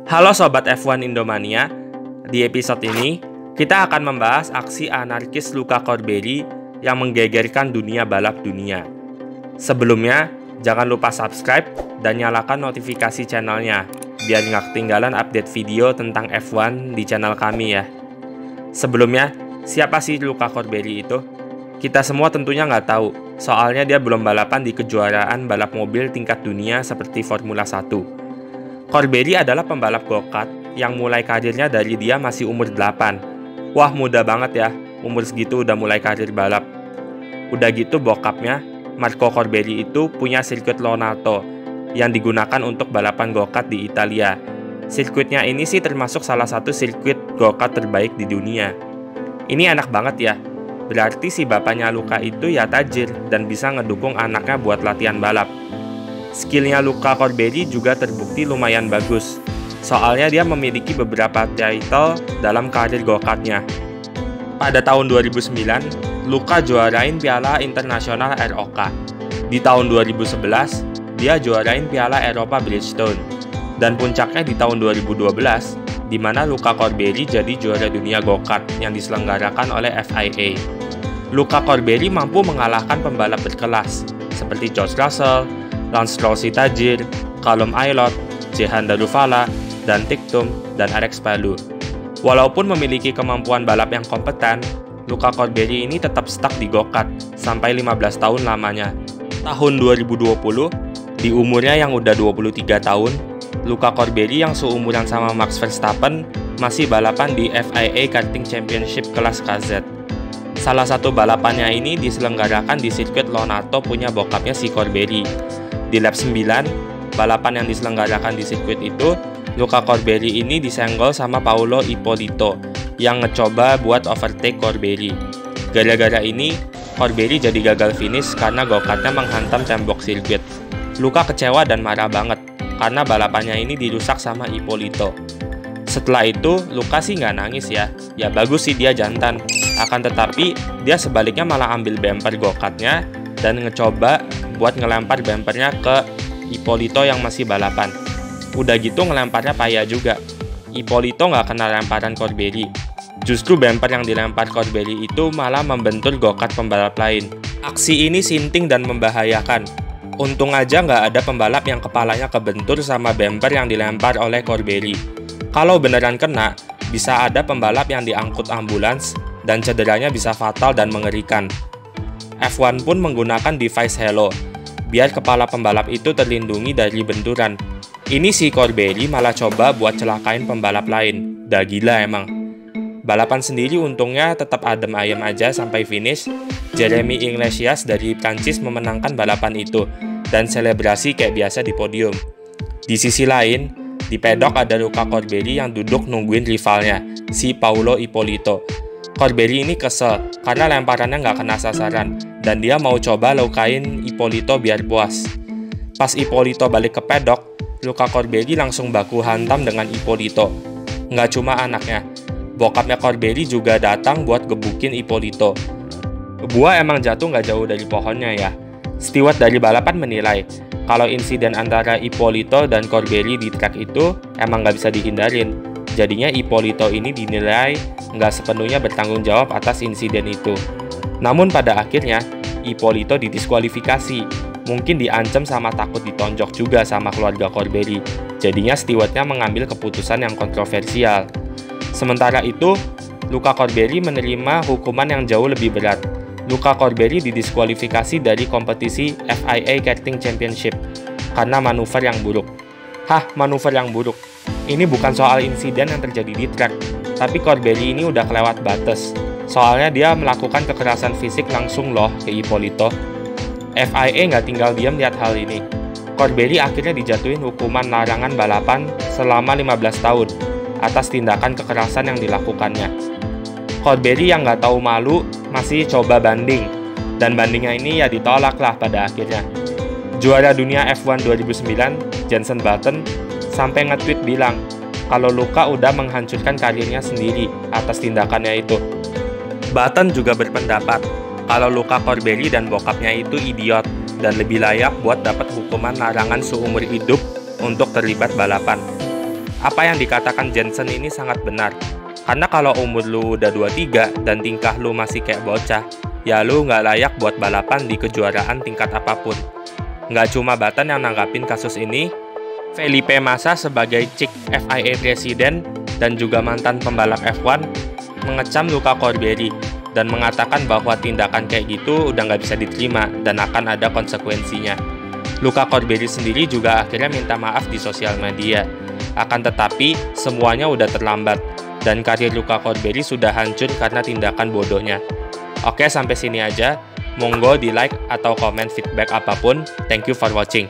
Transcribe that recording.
Halo Sobat F1 Indomania, di episode ini kita akan membahas aksi anarkis Luca Corberri yang menggegerkan dunia balap dunia. Sebelumnya, jangan lupa subscribe dan nyalakan notifikasi channelnya, biar nggak ketinggalan update video tentang F1 di channel kami ya. Sebelumnya, siapa sih Luca Corberri itu? Kita semua tentunya nggak tahu, soalnya dia belum balapan di kejuaraan balap mobil tingkat dunia seperti Formula 1. Corberri adalah pembalap go-kart yang mulai karirnya dari dia masih umur 8. Wah, muda banget ya, umur segitu udah mulai karir balap. Udah gitu bokapnya, Marco Corberri itu punya sirkuit Lonato yang digunakan untuk balapan go-kart di Italia. Sirkuitnya ini sih termasuk salah satu sirkuit go-kart terbaik di dunia. Ini enak banget ya, berarti si bapaknya Luca itu ya tajir dan bisa ngedukung anaknya buat latihan balap. Skillnya Luca Corberri juga terbukti lumayan bagus, soalnya dia memiliki beberapa title dalam karir go-kartnya. Pada tahun 2009, Luca juarain Piala Internasional ROK. Di tahun 2011, dia juarain Piala Eropa Bridgestone. Dan puncaknya di tahun 2012, di mana Luca Corberri jadi juara dunia go-kart yang diselenggarakan oleh FIA. Luca Corberri mampu mengalahkan pembalap berkelas, seperti George Russell, Lance Stroll si tajir, Callum Ilott, Jehan Daruvala, Dan Ticktum, dan Alex Palou. Walaupun memiliki kemampuan balap yang kompeten, Luca Corberri ini tetap stuck di go-kart sampai 15 tahun lamanya. Tahun 2020, di umurnya yang udah 23 tahun, Luca Corberri yang seumuran sama Max Verstappen masih balapan di FIA Karting Championship kelas KZ. Salah satu balapannya ini diselenggarakan di sirkuit Lonato punya bokapnya si Corberri. Di lap 9, balapan yang diselenggarakan di sirkuit itu, Luca Corberri ini disenggol sama Paolo Ippolito yang ngecoba buat overtake Corberri. Gara-gara ini, Corberri jadi gagal finish karena go-kartnya menghantam tembok sirkuit. Luca kecewa dan marah banget karena balapannya ini dirusak sama Ippolito. Setelah itu, Luca sih nggak nangis ya bagus sih dia jantan. Akan tetapi, dia sebaliknya malah ambil bumper go-kartnya dan ngecoba buat ngelempar bumpernya ke Ippolito yang masih balapan. Udah gitu ngelemparnya payah juga. Ippolito nggak kena lemparan Corberri. Justru bumper yang dilempar Corberri itu malah membentur go-kart pembalap lain. Aksi ini sinting dan membahayakan. Untung aja nggak ada pembalap yang kepalanya kebentur sama bumper yang dilempar oleh Corberri. Kalau beneran kena, bisa ada pembalap yang diangkut ambulans dan cederanya bisa fatal dan mengerikan. F1 pun menggunakan device halo, biar kepala pembalap itu terlindungi dari benturan. Ini si Corberri malah coba buat celakain pembalap lain. Dah gila emang. Balapan sendiri untungnya tetap adem ayem aja sampai finish. Jeremy Iglesias dari Prancis memenangkan balapan itu dan selebrasi kayak biasa di podium. Di sisi lain, di pedok ada Luca Corberri yang duduk nungguin rivalnya, si Paolo Ippolito. Corberri ini kesel karena lemparannya nggak kena sasaran dan dia mau coba lukain Ippolito biar puas. Pas Ippolito balik ke pedok, Luca Corberri langsung baku hantam dengan Ippolito. Nggak cuma anaknya, bokapnya Corberri juga datang buat gebukin Ippolito. Buah emang jatuh nggak jauh dari pohonnya ya. Steward dari balapan menilai kalau insiden antara Ippolito dan Corberri di track itu emang nggak bisa dihindarin. Jadinya Ippolito ini dinilai nggak sepenuhnya bertanggung jawab atas insiden itu. Namun pada akhirnya, Ippolito didiskualifikasi. Mungkin diancam sama takut ditonjok juga sama keluarga Corberri. Jadinya stewardnya mengambil keputusan yang kontroversial. Sementara itu, Luca Corberri menerima hukuman yang jauh lebih berat. Luca Corberri didiskualifikasi dari kompetisi FIA Karting Championship karena manuver yang buruk. Hah, manuver yang buruk? Ini bukan soal insiden yang terjadi di track, tapi Corberri ini udah kelewat batas. Soalnya dia melakukan kekerasan fisik langsung loh ke Ippolito. FIA nggak tinggal diam lihat hal ini. Corberri akhirnya dijatuhin hukuman larangan balapan selama 15 tahun atas tindakan kekerasan yang dilakukannya. Corberri yang nggak tahu malu masih coba banding, dan bandingnya ini ya ditolak lah pada akhirnya. Juara dunia F1 2009, Jenson Button, sampai nge-tweet bilang kalau Luca udah menghancurkan karirnya sendiri atas tindakannya itu. Button juga berpendapat kalau Luca Corberri dan bokapnya itu idiot dan lebih layak buat dapat hukuman larangan seumur hidup untuk terlibat balapan. Apa yang dikatakan Jensen ini sangat benar. Karena kalau umur lu udah 23 dan tingkah lu masih kayak bocah, ya lu nggak layak buat balapan di kejuaraan tingkat apapun. Nggak cuma Button yang nanggapin kasus ini, Felipe Massa sebagai Chief FIA Presiden dan juga mantan pembalap F1 mengecam Luca Corberry dan mengatakan bahwa tindakan kayak gitu udah nggak bisa diterima dan akan ada konsekuensinya. Luca Corberry sendiri juga akhirnya minta maaf di sosial media. Akan tetapi, semuanya udah terlambat dan karir Luca Corberry sudah hancur karena tindakan bodohnya. Oke, sampai sini aja. Monggo di like atau komen feedback apapun. Thank you for watching.